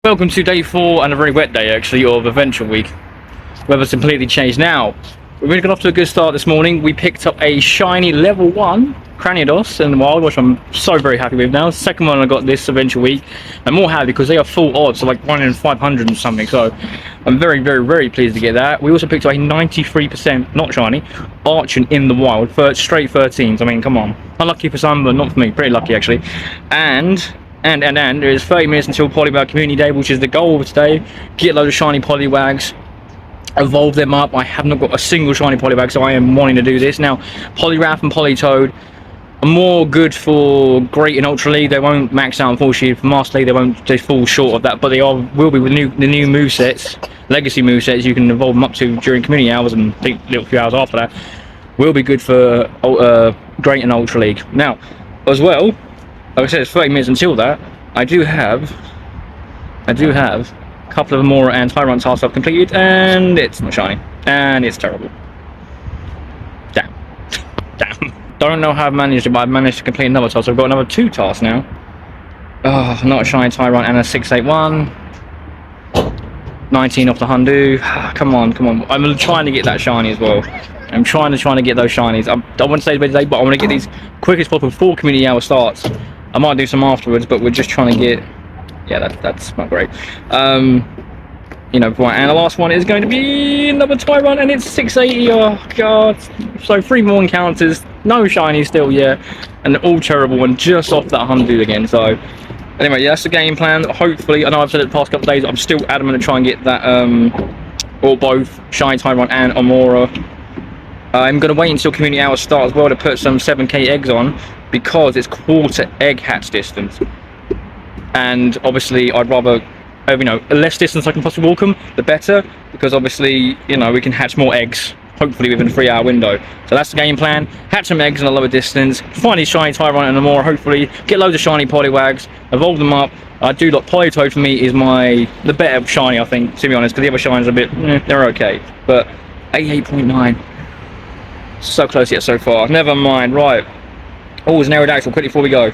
Welcome to day 4 and a very wet day actually of Adventure Week. Weather's completely changed now. We've really got off to a good start this morning. We picked up a shiny level 1 Cranidos in the wild, which I'm so very happy with now. Second one I got this Adventure Week. I'm more happy because they are full odds, so like 1 in 500 and something, so I'm very pleased to get that. We also picked up a 93%, not shiny, Archon in the wild, straight 13s. I mean, come on. Unlucky for some, but not for me. Pretty lucky actually. And there is 30 minutes until Poliwag Community Day, which is the goal of today. Get a load of shiny Poliwags, evolve them up. I have not got a single shiny Poliwag, so I am wanting to do this. Now, Poliwrath and Politoad are more good for Great and Ultra League. They won't max out, unfortunately. For Master League, they fall short of that, but they will be with the new movesets, legacy movesets you can evolve them up to during community hours, and I think a little few hours after that, will be good for Great and Ultra League. Now, as well, like I said, it's 30 minutes until that. I do have a couple of more and Tyrant tasks I've completed, and it's not shiny, and it's terrible. Damn. Don't know how I've managed it, but I've managed to complete another task. I've got another 2 tasks now. Oh, not a shiny Tyrant and a 681. 19 off the Hundu. Come on. I'm trying to get that shiny as well. I'm trying to get those shinies. I want to say today, but I want to get these quick as possible before community hour starts. I might do some afterwards, but we're just trying to get. Yeah, that's not great. You know, and the last one is going to be another Tyrant, and it's 680. Oh god! So 3 more encounters, no shiny still yet, and all terrible, and just off that Hundu again. So anyway, yeah, that's the game plan. Hopefully, I know I've said it the past couple of days. I'm still adamant to try and get that, or both shiny Tyrant and Amora. I'm going to wait until community hours start as well to put some 7k eggs on, because it's quarter egg hatch distance, and obviously I'd rather, you know, the less distance I can possibly walk them, the better, because obviously, you know, we can hatch more eggs hopefully within a 3-hour window. So that's the game plan. Hatch some eggs in a lower distance, find these shiny Tyrant and Amora, hopefully get loads of shiny Poliwags, evolve them up. I do like Politoad. For me is the better shiny, I think, to be honest, because the other shinies are a bit they're okay, but 88.9, so close yet so far. Never mind. Right, oh, it's an Aerodactyl quickly before we go.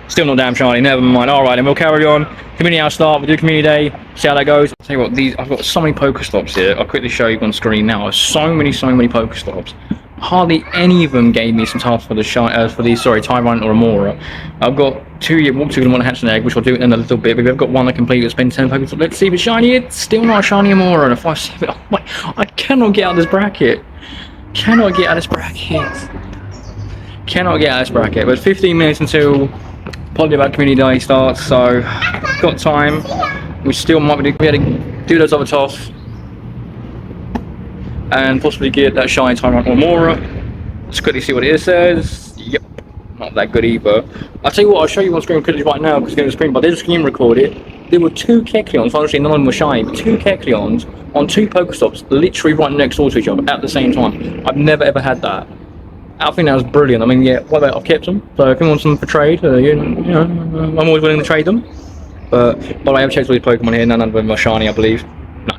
Still not damn shiny, never mind. Alright, and we'll carry on. Community hour start, we'll do community day, see how that goes. I'll tell you what, I've got so many Pokestops here. I'll quickly show you on screen now. So many Pokestops. Hardly any of them gave me some tasks for the Tyrant or Amora. I've got 2 yet walk to and 1 hatch an egg, which I'll do in a little bit. But we've got 1 to complete. We'll spend 10 Pokestops. Let's see if it's shiny. It's still not a shiny Amora. And a 5/7. Oh my, I cannot get out of this bracket. Cannot get out of this bracket. But 15 minutes until Poliwag Community Day starts, so got time. We still might be able to do those other tasks and possibly get that shiny Tyrant or Amora. Let's quickly see what it says. Yep, not that good either. I'll tell you what, I'll show you on screen quickly right now, because it's going to screen, but they just screen recorded. There were 2 Kecleons, honestly none of them were shiny, but 2 Kecleons on 2 Pokestops, literally right next door to each other at the same time. I've never ever had that. I think that was brilliant. I mean, yeah, I've kept them, so if anyone wants them for trade, you know, I'm always willing to trade them. But by the way, I've checked all these Pokemon here, none of them are shiny, I believe. No.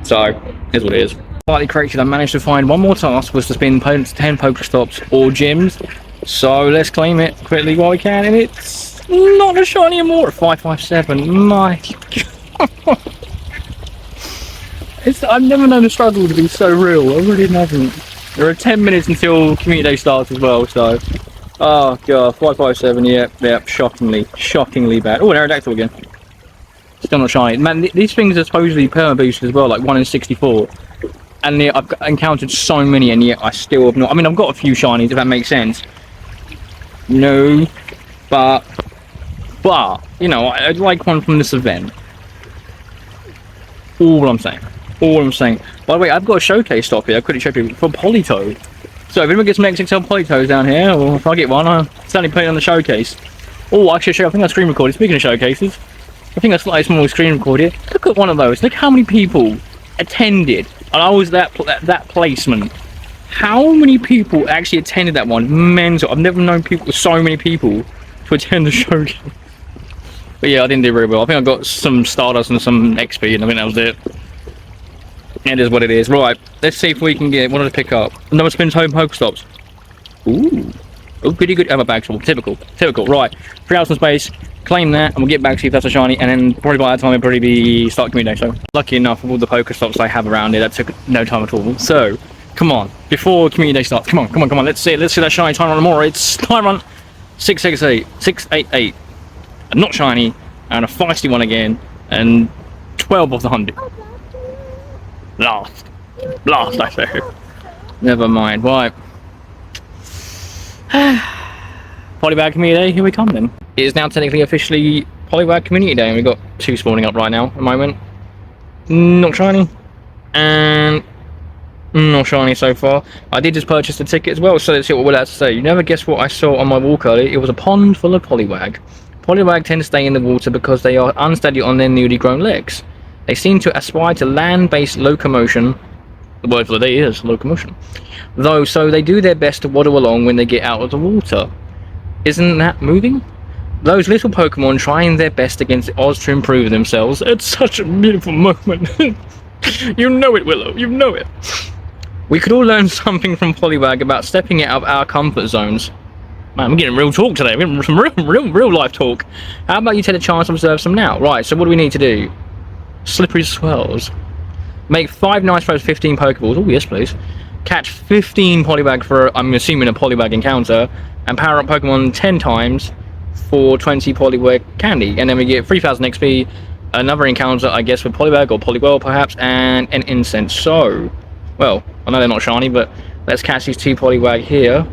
So, here's what it is. Slightly corrected, I managed to find 1 more task, was to spin 10 Pokestops or gyms. So let's claim it quickly while we can, and it's not a shiny Amora. 5/7. My god. I've never known a struggle to be so real. I really haven't. There are 10 minutes until community day starts as well, so. Oh god, 5/7. Yep. Shockingly bad. Oh, an Aerodactyl again. Still not shiny. Man, these things are supposedly perma boosted as well, like 1 in 64. And yet I've encountered so many, and yet I still have not. I mean, I've got a few shinies, if that makes sense. No, but you know, I'd like one from this event. All I'm saying. By the way, I've got a showcase stop here. I couldn't show you for Politoad. So if anyone gets some XXL Politoads down here, or if I get one, I'll certainly put it on the showcase. Oh, actually, I think I screen recorded. Speaking of showcases, I think I slightly small screen recorded. Look at one of those. Look how many people attended, and I was that placement. How many people actually attended that one? Mental. I've never known so many people to attend the showcase. But yeah, I didn't do very well. I think I got some Stardust and some XP, and I think that was it. It is what it is. Right, let's see if we can get one to pick up. Another spins home Pokestops. Ooh. Oh, goody good. Have a bag full. Typical. Right. 3,000 space. claim that, and we'll get back to you if that's a shiny, and then probably by that time it'll probably be start community day. So lucky enough, with all the Pokestops I have around here, that took no time at all. So come on, before community day starts, come on, let's see that shiny time run more. It's time run 688, a not shiny, and a feisty one again, and 12 of the 100. Blast, I say. Never mind. Right. Poliwag Community Day, here we come then. It is now technically officially Poliwag Community Day, and we've got 2 spawning up right now at the moment. Not shiny, and not shiny so far. I did just purchase the ticket as well, so let's see what we're allowed to say. You never guess what I saw on my walk earlier. It was a pond full of Poliwag. Poliwag tend to stay in the water because they are unsteady on their newly grown legs. They seem to aspire to land-based locomotion. The word for the day is locomotion. Though, so they do their best to waddle along when they get out of the water. Isn't that moving? Those little Pokemon trying their best against the odds to improve themselves. It's such a beautiful moment. You know it, Willow. You know it. We could all learn something from Poliwag about stepping out of our comfort zones. Man, we're getting real talk today. We're getting some real life talk. How about you take a chance to observe some now? Right, so what do we need to do? Slippery swirls. Make 5 nice throws, 15 Pokeballs. Oh, yes, please. Catch 15 Poliwag for, I'm assuming, a Poliwag encounter. And power up Pokemon 10 times for 20 Poliwag candy. And then we get 3000 XP, another encounter, I guess, with Poliwag or Poliwell, perhaps, and an incense. So, well, I know they're not shiny, but let's catch these 2 Poliwag here.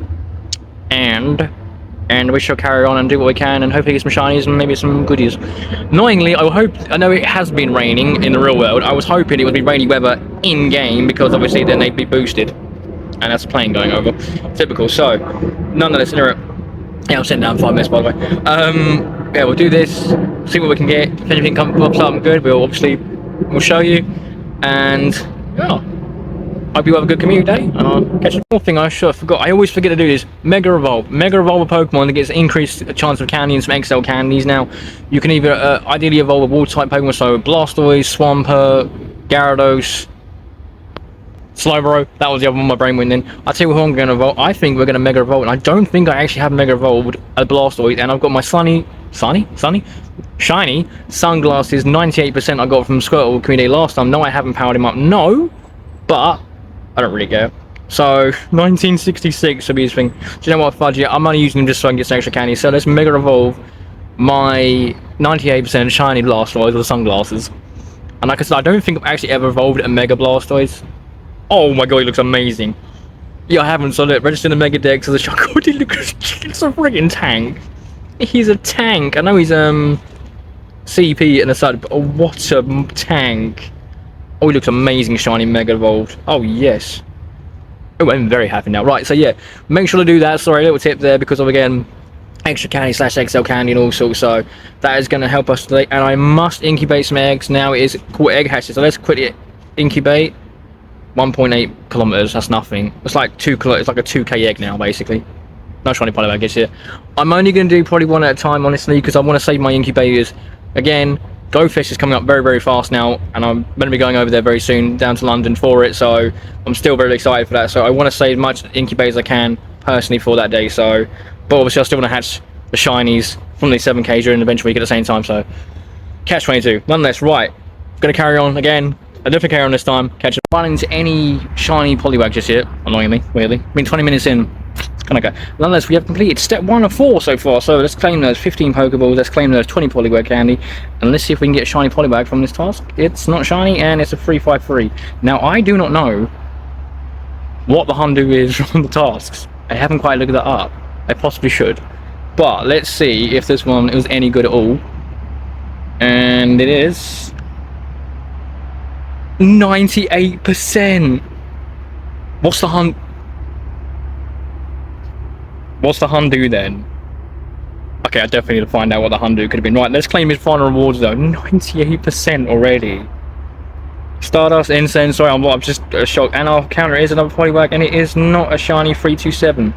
And we shall carry on and do what we can and hopefully get some shinies and maybe some goodies. Annoyingly, I know it has been raining in the real world. I was hoping it would be rainy weather in-game because obviously then they'd be boosted. And that's a plane going over. Typical. So, nonetheless, yeah, I'll send down 5 minutes by the way. Yeah, we'll do this, see what we can get. If anything pops up good, we'll show you. And, yeah. Hope you have a good community day. Catch you. One thing I forgot. I always forget to do this. Mega Evolve. Mega Evolve a Pokemon that gets increased chance of candy and some XL candies. Now, you can either ideally evolve a water type Pokemon, so Blastoise, Swampert, Gyarados, Slowbro. That was the other one my brain went in. I'll tell you who I'm going to evolve. I think we're going to Mega Evolve, and I don't think I actually have Mega Evolved a Blastoise, and I've got my shiny sunglasses 98% I got from Swirl community last time. No, I haven't powered him up. No, but I don't really care. So 1966 will be his thing. Do you know what, Fudgy? I'm only using him just so I can get some extra candy. So let's Mega Evolve my 98% shiny Blastoise with the sunglasses. And like I said, I don't think I've actually ever evolved a Mega Blastoise. Oh my god, he looks amazing. Yeah, I haven't, so look, register the Mega Dex as a shark. Oh, he looks, it's a friggin' tank. He's a tank. I know he's CP and a side, but oh, what a tank. Oh, he looks amazing, shiny Mega Evolved. Oh, yes. Oh, I'm very happy now. Right, so yeah, make sure to do that. Sorry, a little tip there because of, again, extra candy / XL candy and all sorts. So that is going to help us today. And I must incubate some eggs. Now it is called egg hatches. So let's quickly incubate. 1.8 kilometers. That's nothing. It's like 2 kilometers. It's like a 2k egg now, basically. No shiny Poliwag gets here. I'm only going to do probably 1 at a time, honestly, because I want to save my incubators. Again, GoFish is coming up very fast now, and I'm going to be going over there very soon, down to London for it, so I'm still very excited for that. So I want to save as much incubators as I can, personally, for that day. So, but obviously I still want to hatch the shinies from the 7k during the bench week at the same time, so catch 22. Nonetheless, right, going to carry on again. I definitely carry on this time. Catch it. Run into any shiny Poliwag just yet, annoyingly, weirdly. I mean, 20 minutes in. It's kind of go. Nonetheless, we have completed step 1 of 4 so far. So let's claim those 15 Pokeballs. Let's claim those 20 Poliwag candy. And let's see if we can get a shiny Poliwag from this task. It's not shiny, and it's a 353. Now, I do not know what the Hundu is from the tasks. I haven't quite looked that up. I possibly should. But let's see if this one is any good at all. And it is 98%. What's the Hundu then? Okay, I definitely need to find out what the Hundu could have been. Right, let's claim his final rewards though. 98% already. Stardust, Incense, sorry, I'm just shocked. And our counter is another Poliwag, and it is not a shiny 327.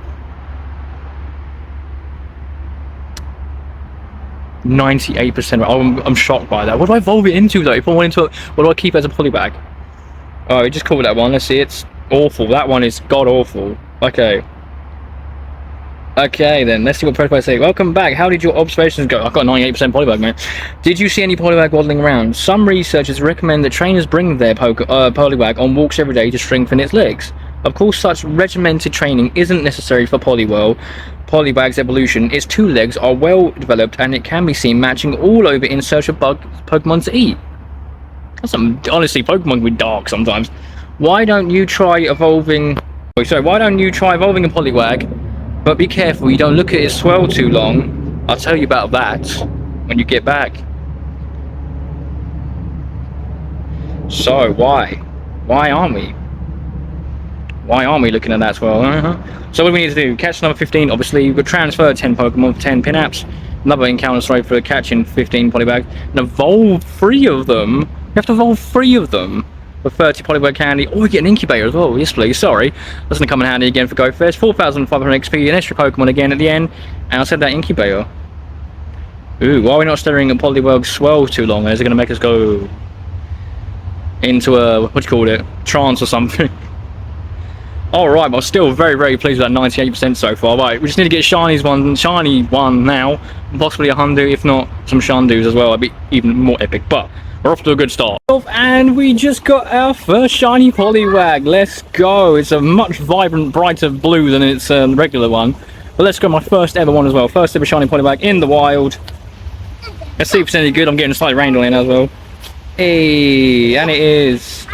98%. I'm shocked by that. What do I evolve it into though? If I want into it, what do I keep as a Poliwag? Oh, just call that one. Let's see. It's awful. That one is god awful. Okay. Okay then, let's see what Poliwag say. Welcome back. How did your observations go? I've got 98% Poliwag, man. Did you see any Poliwag waddling around? Some researchers recommend that trainers bring their Poliwag on walks every day to strengthen its legs. Of course, such regimented training isn't necessary for Poliwag's evolution. Its two legs are well developed and it can be seen matching all over in search of Pokemon to eat. Honestly, Pokemon can be dark sometimes. Why don't you try evolving a Poliwag? But be careful, you don't look at its swirl too long. I'll tell you about that when you get back. So, why? Why aren't we? Why aren't we looking at that swirl? So what do we need to do? Catch number 15, obviously. We've got transfer 10 Pokemon for 10 pin-apps. Another encounter straight for catching 15 Poliwag. And evolve 3 of them. You have to evolve 3 of them. For 30 Poliwag candy. Oh, we get an incubator as well. Yes, please. Sorry. That's going to come in handy again for Go First. 4,500 XP, an extra Pokemon again at the end. And I'll set that incubator. Ooh, why are we not staring at Poliwag Swirl too long? Is it going to make us go into a, what do you call it? Trance or something? Alright, but I'm still very, very pleased with that 98% so far. Right, we just need to get shiny one now. Possibly a Hundu, if not some Shundus as well. That'd be even more epic. But we're off to a good start. And we just got our first shiny Poliwag. Let's go. It's a much vibrant, brighter blue than its regular one. But let's go, my first ever one as well. First ever shiny Poliwag in the wild. Let's see if it's any good. I'm getting slightly rained on in as well. Hey, and it is.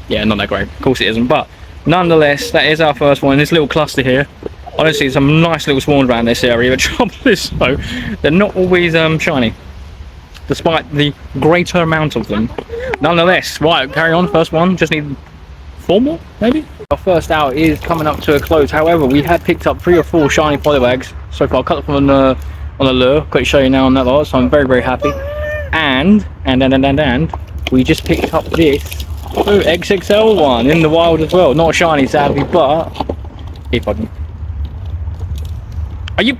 Yeah, not that great. Of course it isn't. But nonetheless, that is our first one in this little cluster here. Honestly, some nice little swarms around this area. The trouble is, though, they're not always shiny. Despite the greater amount of them. Nonetheless, right, carry on, first one, just need 4 more, maybe? Our first out is coming up to a close. However, we had picked up 3 or 4 shiny Poliwags so far. I'll cut them on the lure, quick show you now on that lot, so I'm very, very happy. And we just picked up this XXL one in the wild as well. Not shiny, sadly, but if I can. Are you?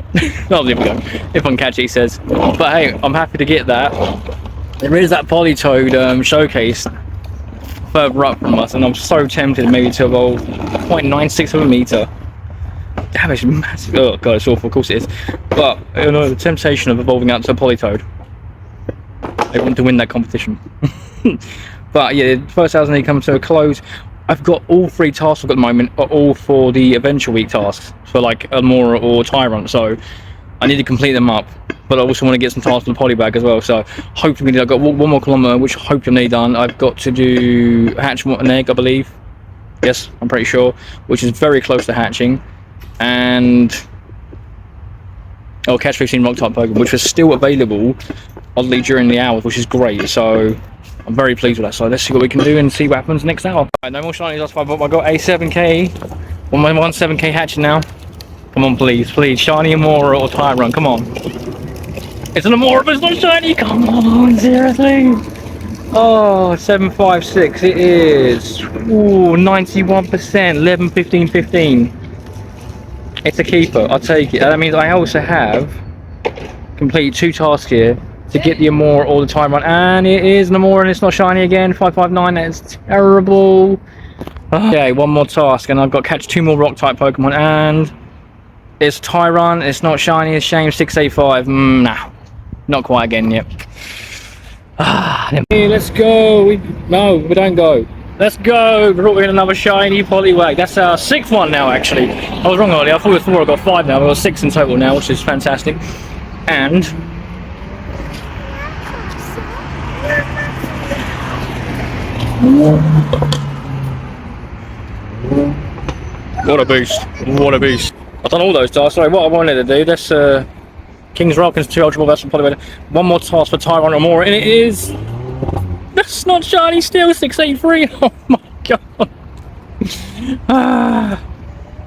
Oh, there we go. If I can catch it, he says. But hey, I'm happy to get that. There is that Politoed showcase further up from us, and I'm so tempted maybe to evolve 0.96 of a meter. Damn, it's massive. Oh god, it's awful. Of course it is. But you know, the temptation of evolving out to a Politoed. I want to win that competition. But yeah, the first hours need to come to a close. I've got all 3 tasks at the moment, are all for the Adventure Week tasks, for like Elmora or Tyrant, so I need to complete them up. But I also want to get some tasks for the Poliwag as well, so hopefully I've got 1 more kilometre, which hopefully I'm nearly done. I've got to do hatch an egg, I believe. Yes, I'm pretty sure, which is very close to hatching. And oh, catch 15 rock type Pokemon, which was still available, oddly, during the hours, which is great, so I'm very pleased with that. So let's see what we can do and see what happens next hour. Right, no more shinies last 5, but I got a 7k. 7k hatching now. Come on, please, please. Shiny Amora or Tyrant, come on. It's an Amora, but it's not shiny. Come on, seriously. Oh, 756. It is. Ooh, 91%. 11, 15, 15. It's a keeper. I'll take it. That means I also have completed 2 tasks here to get the Amora or the Tyrant, and it is an Amora and it's not shiny again. 559, that is terrible. Okay, 1 more task and I've got to catch 2 more rock type Pokemon, and it's Tyrant, it's not shiny, it's shame. 685, nah, not quite again yet. Hey, let's go. No, we don't go. Let's go. We're in another shiny Poliwag. That's our 6th one now, actually. I was wrong earlier, I thought it was 4, I got 5 now. We've got 6 in total now, which is fantastic. And what a beast, what a beast. I've done all those tasks. Sorry, what I wanted to do, that's King's Rock is 2 Ultra Ball, that's probably better. 1 more task for Tyrant or more, and it is, that's not shiny still. 683. Oh my god.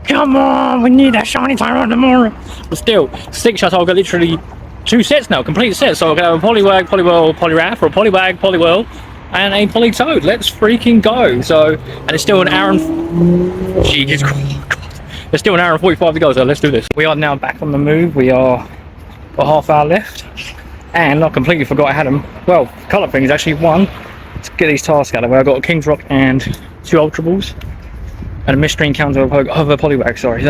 Come on, we need that shiny Tyrant or more. But still, 6 shots, I've got literally 2 sets now, complete sets. So I'll have a Poliwag, Poliwhirl, Poliwrath, or a Poliwag, Poliwhirl, and a Politoed. Let's freaking go. So, and it's still an hour and jeez, God. There's still an hour and 45 to go, so let's do this. We are now back on the move. We are got half hour left, and I completely forgot I had them. Well, colour things actually. 1 to get these tasks out of the way. I got a King's Rock and 2 Ultra Balls, and a mystery encounter of a Poliwag. Sorry,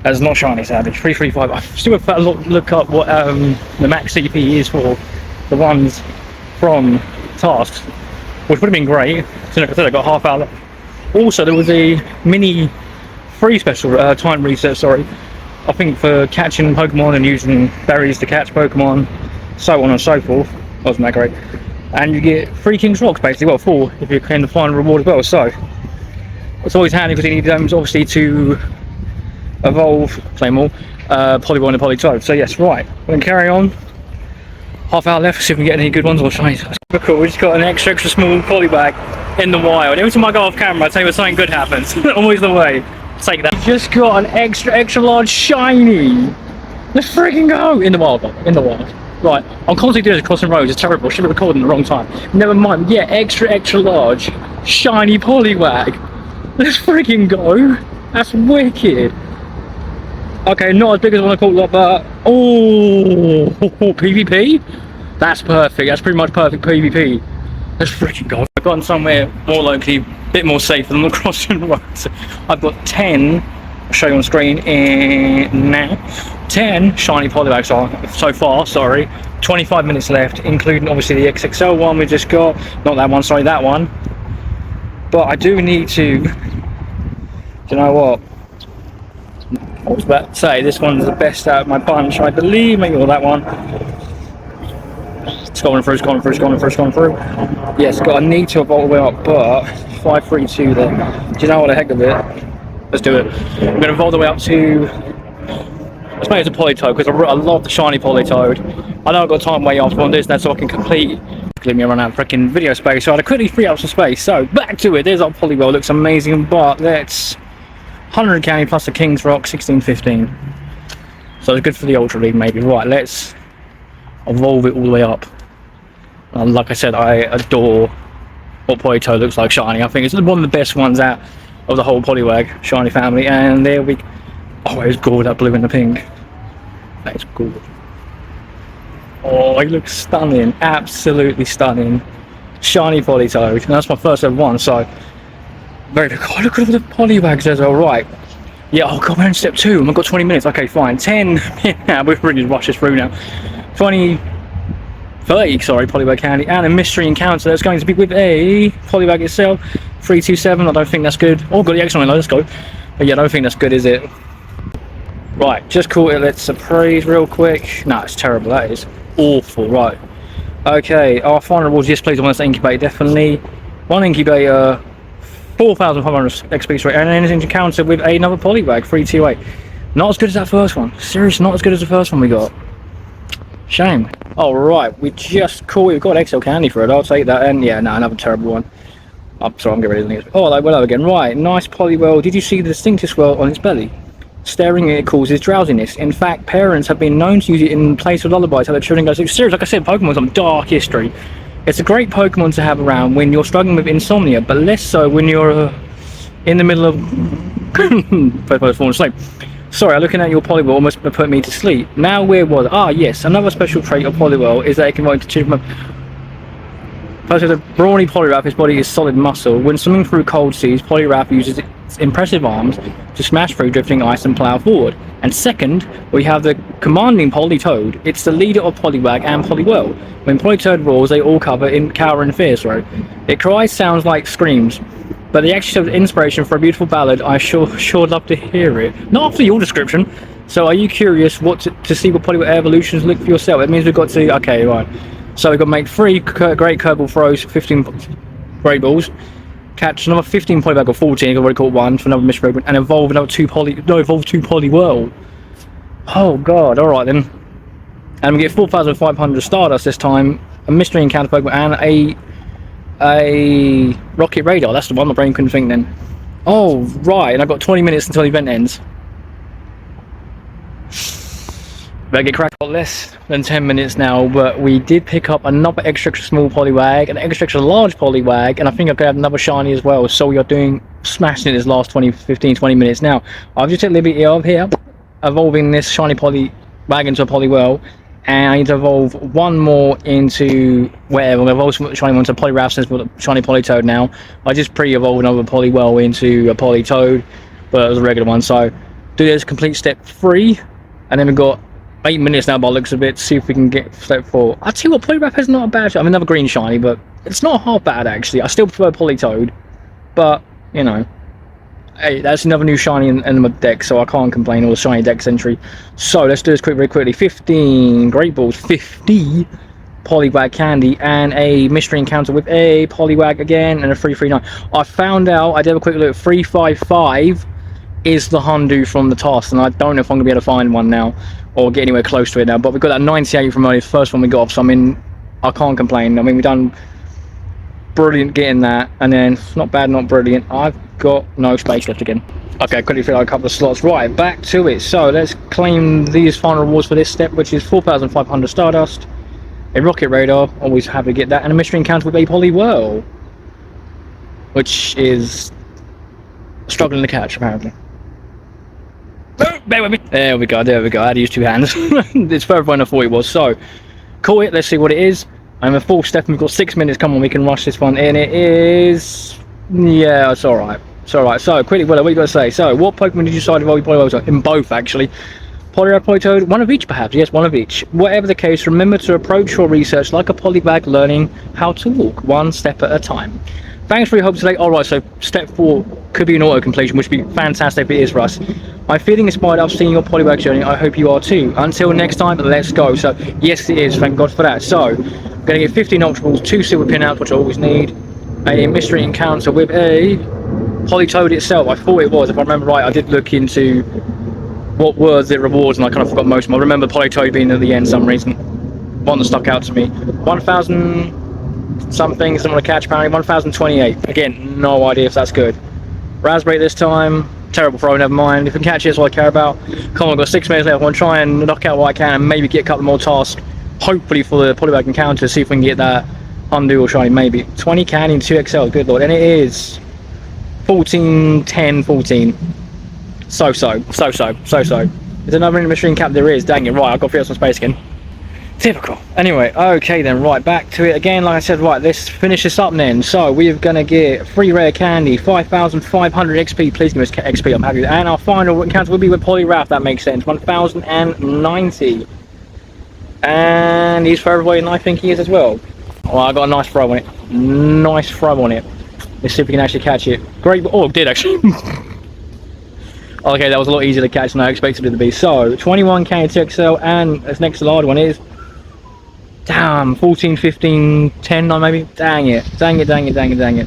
That's not shiny, sadly. 335. I still have to look up what the max CP is for the ones from Tasks, which would have been great. So like I said, I got half hour left. Also, there was a mini free special time reset, sorry, I think for catching Pokemon and using berries to catch Pokemon, so on and so forth. Wasn't that great? And you get 3 King's Rocks basically, well 4 if you claim the final reward as well. So it's always handy because you need them obviously to evolve, claim all, Poliwag and Politoed. So yes, right, we're going to carry on. Half hour left, see if we can get any good ones or shinies. Cool, we just got an extra small Poliwag in the wild. Every time I go off camera I tell you when something good happens. Always the way. Take that. Just got an extra large shiny. Let's freaking go! In the wild, in the wild. Right, I'm constantly doing this crossing roads, it's terrible, I should have recorded in the wrong time. Never mind, yeah, extra large shiny Poliwag. Let's freaking go. That's wicked. Okay, not as big as I want to call it, but oh, PvP? That's perfect, that's pretty much perfect PvP. Let's freaking go. I've gotten somewhere more locally, a bit more safe than the crossing roads. I've got 10, I'll show you on screen in now. 10 shiny Poliwags so far, sorry. 25 minutes left, including obviously the XXL one we just got. Not that one, sorry, that one. But I do need to, do you know what? I was about to say, this one's the best out of my bunch, I believe, maybe, or that one. It's going through, it's going through, it's going through, it's going through. Yes, got a need to evolve way up, but 532 there. Do you know what, the heck of it? Let's do it. I'm going to evolve the way up to, let's make it a Politoed, because I love the shiny Politoed. I know I've got time way off on this, so I can complete. Let me run out of freaking video space, so I had to quickly free up some space. So, back to it. There's our Poliwag, looks amazing, but let's 100 county plus the King's Rock, 1615. So it's good for the Ultra League, maybe. Right, let's evolve it all the way up. And like I said, I adore what Politoed looks like shiny. I think it's one of the best ones out of the whole Poliwag shiny family. And there we, oh, it's gold, that blue and the pink. That is gold. Oh, he looks stunning, absolutely stunning. Shiny Politoed, and that's my first ever one, so very good. Oh, look at all the Poliwags as well, right. Yeah, oh god, we're in step 2, and I've got 20 minutes, okay, fine. 10, yeah, we've really rushed this through now. 30, sorry, Poliwag candy, and a mystery encounter that's going to be with a Poliwag itself. 327, I don't think that's good. Oh, got the X on it, let's go. But yeah, I don't think that's good, is it? Right, just caught it, let's appraise real quick. No, it's terrible, that is awful, right. Okay, our final rewards, yes please, I want to incubate, definitely. 1 incubator, 4,500 XP rate, and then an encounter with another Poliwag, 328. Not as good as that first one, seriously, not as good as the first one we got. Shame. Alright, we just caught it, we've got XL candy for it, I'll take that, and yeah, no, another terrible one. I'm sorry, I'm getting rid of this. Oh, like, well, again, right, nice Poliwag. Did you see the distinctive swirl on its belly? Staring at it causes drowsiness. In fact, parents have been known to use it in place of lullabies, how their children go, so serious, like I said, Pokemon's some dark history. It's a great Pokemon to have around when you're struggling with insomnia, but less so when you're in the middle of falling asleep. Sorry, looking at your Poliwag almost put me to sleep. Now where was, yes, another special trait of Poliwag is that it can run to children. First, with a brawny Poliwrath, his body is solid muscle. When swimming through cold seas, Poliwrath uses its impressive arms to smash through drifting ice and plow forward. And second, we have the commanding Politoed. It's the leader of Poliwag and Poliwhirl. When Politoed roars, they all cower in fear, sorry. It cries sounds like screams, but they actually have inspiration for a beautiful ballad. I sure love to hear it. Not after your description. So are you curious what to see what Poliwag evolutions look for yourself? It means we've got to, okay, right. So we've got to make 3 great Kerbal throws, 15 Great Balls, catch another 15 Poliwag or 14, I've already caught 1 for another mystery, and evolve another 2 Poliwhirl. Oh god, alright then. And we get 4,500 Stardust this time, a mystery encounter Pokemon, and a Rocket Radar. That's the one my brain couldn't think then. Oh right, and I've got 20 minutes until the event ends. Better get cracked. Less than 10 minutes now, but we did pick up another extra small Poliwag, an extra large Poliwag, and I think I could have another shiny as well. So we are doing smashing it this last 15-20 minutes. Now I've just took liberty of here evolving this shiny Poliwag into a Poliwhirl, and I need to evolve one more into whatever. I'm going to evolve shiny one into a Poliwrath since we've got shiny Politoed now. I just pre-evolved another Poliwhirl into a Politoed, but it was a regular one, so do this complete step 3, and then we've got 8 minutes now by the looks of it to see if we can get step 4. I tell you what, Poliwag is not a bad shot. I mean, another green shiny, but it's not half bad actually. I still prefer Politoed, but you know, hey, that's another new shiny in my deck, so I can't complain. All the shiny deck entry. So let's do this very quickly. 15 Great Balls, 50 Poliwag candy, and a mystery encounter with a Poliwag again, and a 339. I found out, I did a quick look, 355 is the Hundu from the task, and I don't know if I'm gonna be able to find one now or get anywhere close to it now, but we've got that 98 from only the first one we got off, so I mean, I can't complain. I mean, we've done brilliant getting that, and then not bad, not brilliant. I've got no space left again. Okay, quickly fill out a couple of slots. Right, back to it. So let's claim these final rewards for this step, which is 4,500 Stardust, a Rocket Radar, always happy to get that, and a mystery encounter with a Poliwag, which is struggling to catch apparently. Oh, bear with me. There we go, there we go. I had to use 2 hands. It's further than I thought it was. So, call it, let's see what it is. I'm a full step and we've got 6 minutes. Come on, we can rush this one. And it is... yeah, it's alright. It's alright. So, quickly, Willow, what you got to say? So, what Pokemon did you decide to evolve your Poliwag? In both, actually. Poliwag, Politoed, one of each perhaps. Yes, one of each. Whatever the case, remember to approach your research like a Poliwag, learning how to walk one step at a time. Thanks for your help today. Alright, so step 4 could be an auto completion, which would be fantastic if it is for us. I'm feeling inspired after seeing your Poliwag journey. I hope you are too. Until next time, let's go. So, yes, it is. Thank God for that. So, I'm going to get 15 Ultra Balls, 2 Silver Pinouts, which I always need, a mystery encounter with a Politoed itself. I thought it was. If I remember right, I did look into what were the rewards, and I kind of forgot most of them. I remember Politoed being at the end for some reason. One that stuck out to me. 1,000... something, someone to catch apparently. 1028. Again, no idea if that's good. Raspberry this time. Terrible throw, never mind. If we can catch it, that's all I care about. Come on, I've got 6 minutes left. I want to try and knock out what I can and maybe get a couple more tasks. Hopefully for the Poliwag encounter, see if we can get that Undo or shiny, maybe. 20 candy and 2 XL, good lord. And it is 14, 10, 14. So. There's another mystery cap, there is. Dang it, right, I've got to fill some space again. Typical. Anyway, okay then, right, back to it again. Like I said, right, let's finish this up then. So we're gonna get 3 rare candy, 5,500 XP. Please give us XP, I'm happy with that. And our final encounter will be with Poliwag, that makes sense. 1,090. And he's further away than I think he is as well. Well, I got a nice throw on it. Nice throw on it. Let's see if we can actually catch it. Great. Oh, it did actually. Okay, that was a lot easier to catch than I expected it to be. So 21 candy 2 XL, and this next large one is, damn, 14, 15, 10, maybe. Dang it.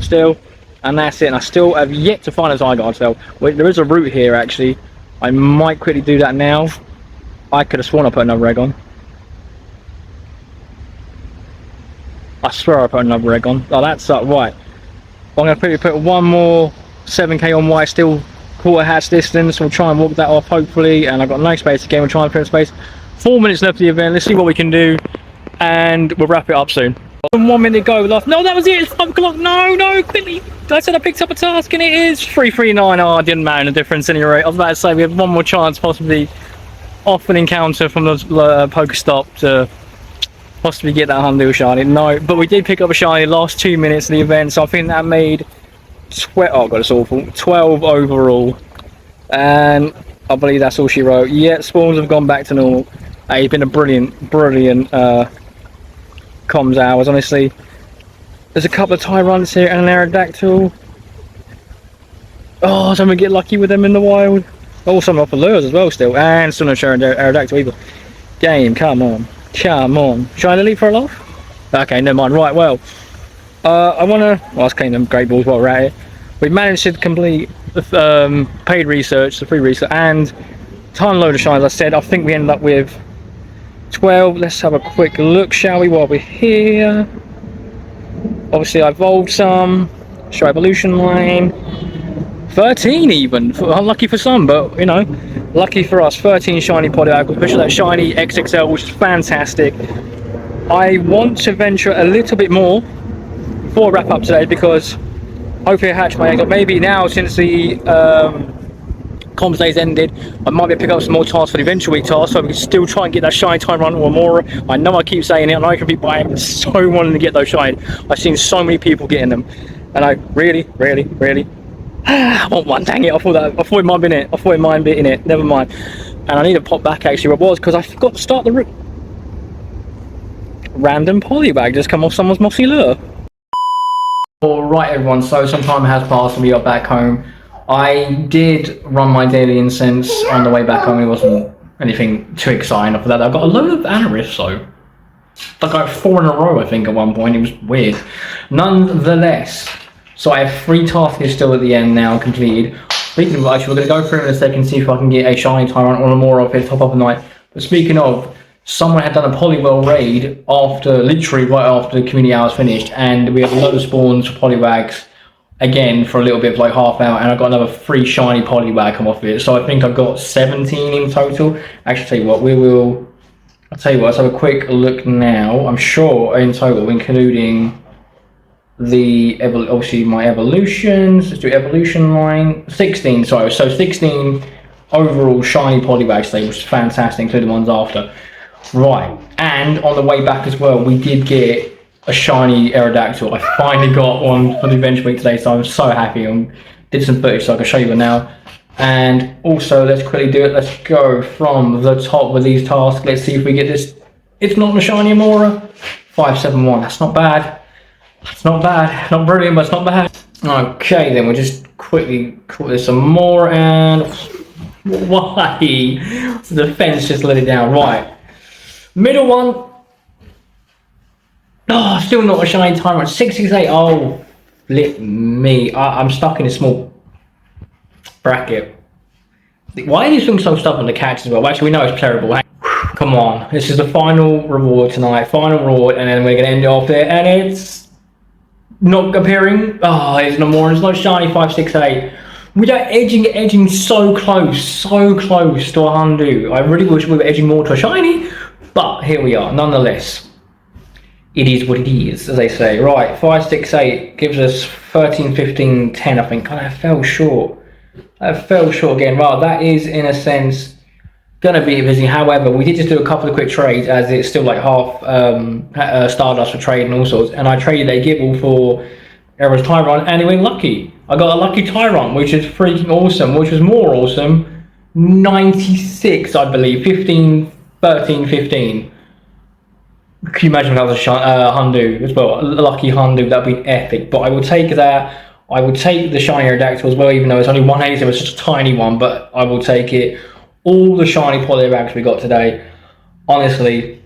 Still, and that's it. And I still have yet to find a Zygarde cell. Wait, there is a route here actually. I might quickly do that now. I could have sworn I put another egg on. I swear I put another egg on. Oh, that's right. I'm going to quickly put one more 7k on while I still quarter hatch distance. We'll try and walk that off hopefully. And I've got no space again. We'll try and put space. 4 minutes left of the event. Let's see what we can do. And we'll wrap it up soon. 1 minute go left. No, that was it. It's 5 o'clock. No, quickly. I said I picked up a task and it is 339. Oh, I didn't matter the difference anyway. I was about to say we have one more chance possibly off an encounter from the Pokestop to possibly get that Humdeel shiny. No, but we did pick up a shiny last 2 minutes of the event, so I think that made 12. Oh god, it's awful. 12 overall, and I believe that's all she wrote. Yeah, spawns have gone back to normal. It's been a brilliant comms hours, honestly. There's a couple of Tyrants here and an Aerodactyl. Oh, someone get lucky with them in the wild. Oh, some off the lures as well still, and still not sure Aerodactyl either. Game, come on. Come on. Should I delete for a laugh? Okay, never mind. Right, well. I want to... Well, let's clean them Great Balls while we're at it. We managed to complete the paid research, the free research, and ton load of shines. I said, I think we ended up with 12. Let's have a quick look, shall we, while we're here. Obviously, I evolved some. Show evolution line. 13 even. Unlucky for some, but, you know, lucky for us. 13 shiny Poliwag, especially that shiny XXL, which is fantastic. I want to venture a little bit more before I wrap up today, because hopefully I hatch my eggs up. Maybe now, since the comms days ended, I might be able to pick up some more tasks for the eventual week tasks, so we can still try and get that shiny Tyrant or more. I know I keep saying it, and I can be buying, so wanting to get those shiny. I've seen so many people getting them, and I really Oh man, dang it! I thought it might have been it. I thought it might have been it. Never mind. And I need to pop back actually where it was because I forgot to start the route. Random Poliwag just come off someone's mossy lure. Alright everyone, so some time has passed and we are back home. I did run my daily incense on the way back home. It wasn't anything too exciting after that. I got a load of anariths though. Like 4 in a row I think at one point. It was weird. Nonetheless, so I have 3 tasks still at the end now completed. Speaking of which, we're going to go through in a second, see if I can get a shiny tyrant or more of it top up a night. But speaking of, someone had done a Poliwag raid after, literally right after the community hours finished, and we had a load of spawns for Poliwags again for a little bit, for like half hour, and I got another 3 shiny Poliwag come off it. So I think I got 17 in total. Actually, tell you what, I'll tell you what, let's have a quick look now. I'm sure in total, including the obviously my evolutions, let's do evolution line, 16, sorry, so 16 overall shiny Poliwags today, which is fantastic, including the ones after. Right, and on the way back as well, we did get a shiny Aerodactyl. I finally got one for the Adventure Week today, so I'm so happy. I did some footage, so I can show you it now. And also, let's quickly do it. Let's go from the top with these tasks. Let's see if we get this. It's not a shiny Amora. 571. That's not bad. That's not bad. Not brilliant, but it's not bad. Okay, then we'll just quickly call this some more. And why? The fence just let it down. Right. Middle one. Oh, still not a shiny tyrant. 668. Oh, flip me. I'm stuck in a small bracket. Why are these things so stubborn to catch as well? Actually, we know it's terrible. Come on. This is the final reward tonight. Final reward, and then we're going to end it off there. And it's not appearing. Oh, it's no more. It's not shiny 568. Without edging so close to a Hundu. I really wish we were edging more to a shiny. But here we are, nonetheless. It is what it is, as they say. Right, 568 gives us 13, 15, 10, I think. God, I fell short. I fell short again. Right, that is, in a sense, going to be busy. However, we did just do a couple of quick trades, as it's still like half Stardust for trade and all sorts. And I traded a Gibble for Era's Tyrant, and it went lucky. I got a lucky Tyrant, which is freaking awesome, which was more awesome. 96, I believe. 15... 13, 15. Can you imagine if that was a Hundu as well? A lucky Hundu, that'd be epic. But I will take that. I will take the shiny Aerodactyl as well, even though it's only 180, so it's just a tiny one. But I will take it. All the shiny Poliwags we got today. Honestly,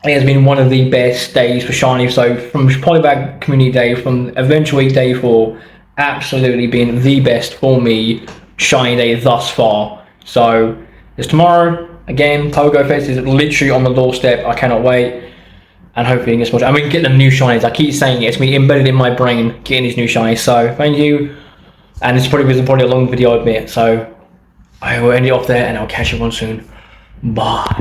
it has been one of the best days for shiny. So from Poliwag Community Day, from Adventure Week Day 4, absolutely been the best for me shiny day thus far. So it's tomorrow. Again, Pogo Fest is literally on the doorstep. I cannot wait. And hopefully get some more. I mean, get the new shinies. I keep saying it. It's been embedded in my brain, getting these new shinies. So, thank you. And this probably was a long video, I admit. So, I will end it off there and I'll catch you one soon. Bye.